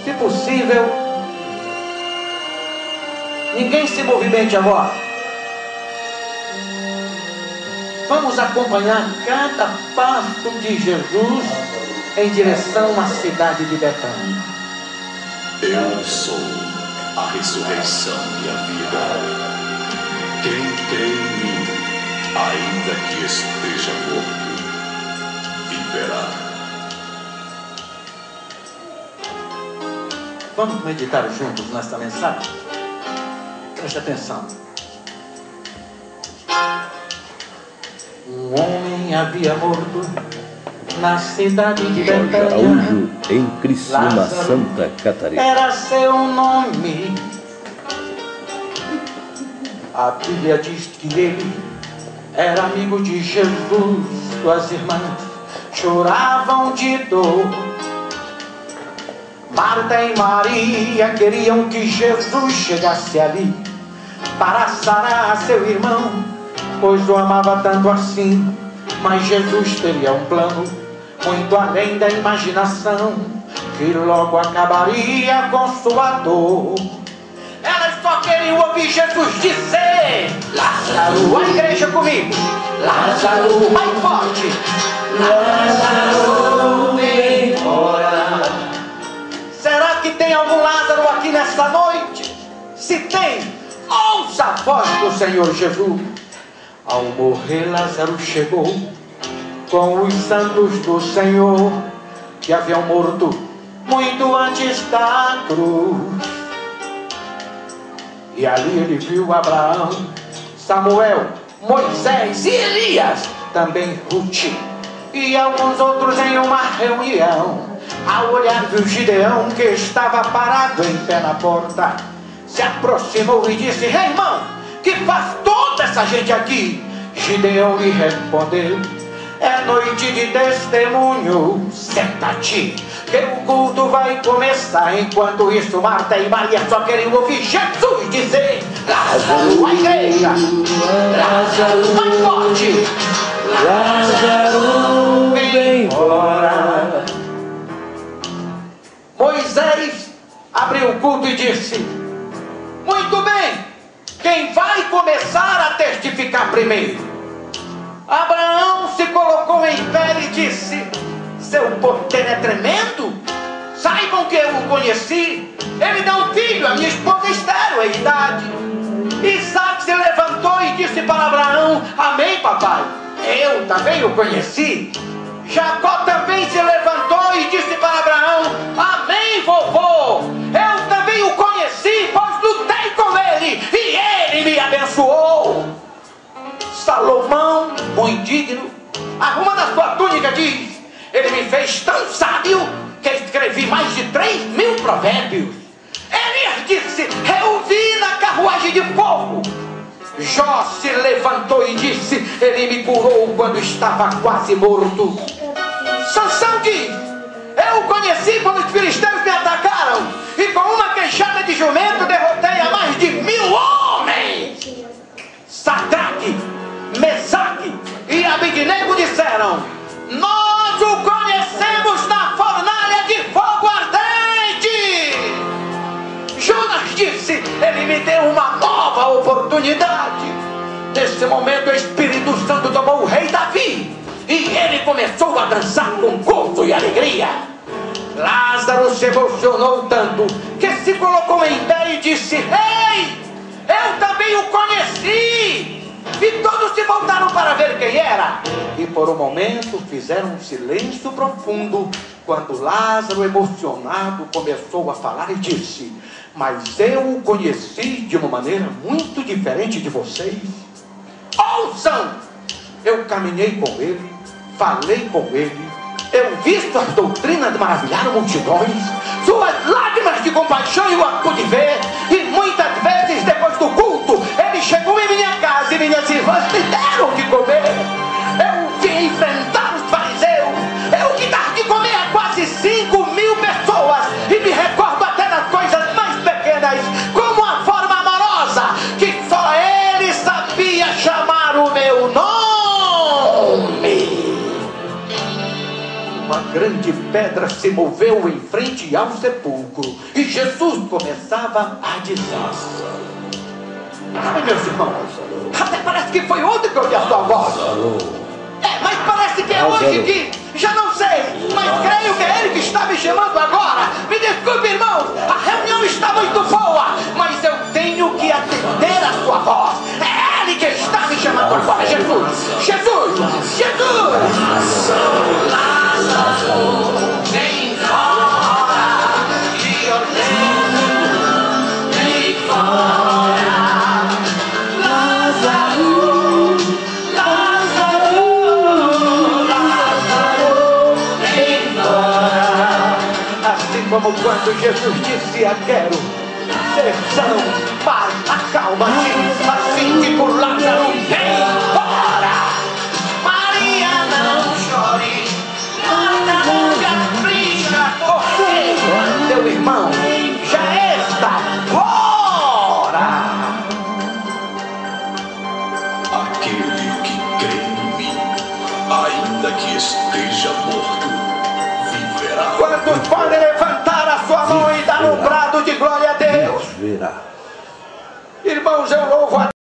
Se possível, ninguém se movimente agora. Vamos acompanhar cada passo de Jesus em direção à cidade de Betânia. Eu sou a ressurreição e a vida. Quem crê em mim, ainda que esteja morto, viverá. Vamos meditar juntos nesta mensagem? Preste atenção. Um homem havia morto na cidade de Jorge Betânia. Araújo, em Criciúma, Lázaro Santa Catarina. era seu nome. A Bíblia diz que ele era amigo de Jesus. Suas irmãs choravam de dor. Marta e Maria queriam que Jesus chegasse ali para sarar seu irmão, pois o amava tanto assim. Mas Jesus teria um plano muito além da imaginação, que logo acabaria com sua dor. Elas só queriam ouvir Jesus dizer: Lázaro, a igreja comigo, Lázaro, mais forte, Lázaro, vem fora. Será que tem algum Lázaro aqui nesta noite? Se tem, ouça a voz do Senhor Jesus. Ao morrer, Lázaro chegou com os santos do Senhor, que haviam morto muito antes da cruz. E ali ele viu Abraão, Samuel, Moisés e Elias, também Ruth e alguns outros em uma reunião. Ao olhar viu Gideão, que estava parado em pé na porta. Se aproximou e disse: Ei, irmão, que faz toda essa gente aqui? Gideão lhe respondeu: é noite de testemunho, senta-te, que o culto vai começar. Enquanto isso, Marta e Maria só queriam ouvir Jesus dizer: Lázaro, a igreja, Lázaro, mais forte, Lázaro, vem fora. Moisés abriu o culto e disse: muito bem, quem vai começar a testificar primeiro? Abraão se colocou em pé e disse: seu poder é tremendo. Saibam que eu o conheci. Ele deu um filho, a minha esposa Esther, a idade. Isaac se levantou e disse para Abraão: amém, papai, eu também o conheci. Jacó também se levantou e disse para Abraão: amém, vovô, eu também o conheci, pois lutei com ele e ele me abençoou. Salomão, o indigno, arrumando a sua túnica, diz: ele me fez tão sábio que escrevi mais de 3.000 provérbios. Elias disse: eu vi na carruagem de fogo. Jó se levantou e disse: ele me curou quando estava quase morto. Sansão diz: eu o conheci quando os filisteus me atacaram, e com uma queixada de jumento derrotei a mais de 1.000 homens. Sadraque, Mesaque e Abednego disseram: nós o conhecemos na fornalha de fogo ardente. Jonas disse: ele me deu uma nova oportunidade. Nesse momento o Espírito Santo tomou o rei Davi e ele começou a dançar com gozo e alegria. Lázaro se emocionou tanto que se colocou em pé e disse: ei, eu também o conheci. E todos se voltaram para ver quem era. E por um momento fizeram um silêncio profundo, quando Lázaro, emocionado, começou a falar e disse: mas eu o conheci de uma maneira muito diferente de vocês. Ouçam! Eu caminhei com ele, falei com ele, eu vi suas doutrinas maravilharam multidões, suas lágrimas de compaixão eu a pude ver. E muitas vezes depois do culto ele chegou em minha casa e minhas irmãs me deram de comer. Eu vim enfrentar os fariseus, eu que dar de comer a quase 5.000 pessoas, e me recordo até das coisas mais pequenas, como a forma amorosa que só ele sabia chamar o meu nome. Uma grande pedra se moveu em frente ao sepulcro e Jesus começava a dizer: ai, meus irmãos, até parece que foi ontem que eu ouvi a sua voz. Mas parece que é hoje que, já não sei, mas creio que é Ele que está me chamando agora. Me desculpe, irmãos, a reunião está muito boa, mas eu tenho que atender a sua voz. É Ele que está me chamando agora. Jesus, Jesus, Jesus. Lázaro, vem fora, te ordeno, vem fora. Lázaro, vem fora. Assim como quando Jesus disse a quero ser são, mas acalma-te, assim que por Lázaro vem fora. Maria, não chore, Marta, não se aflija, porque teu irmão já está fora. Aquele que crê em mim, ainda que esteja morto, viverá. Quantos podem levantar a sua mão e dar um brado de glória a Deus? Verá. Irmãos, eu louvo a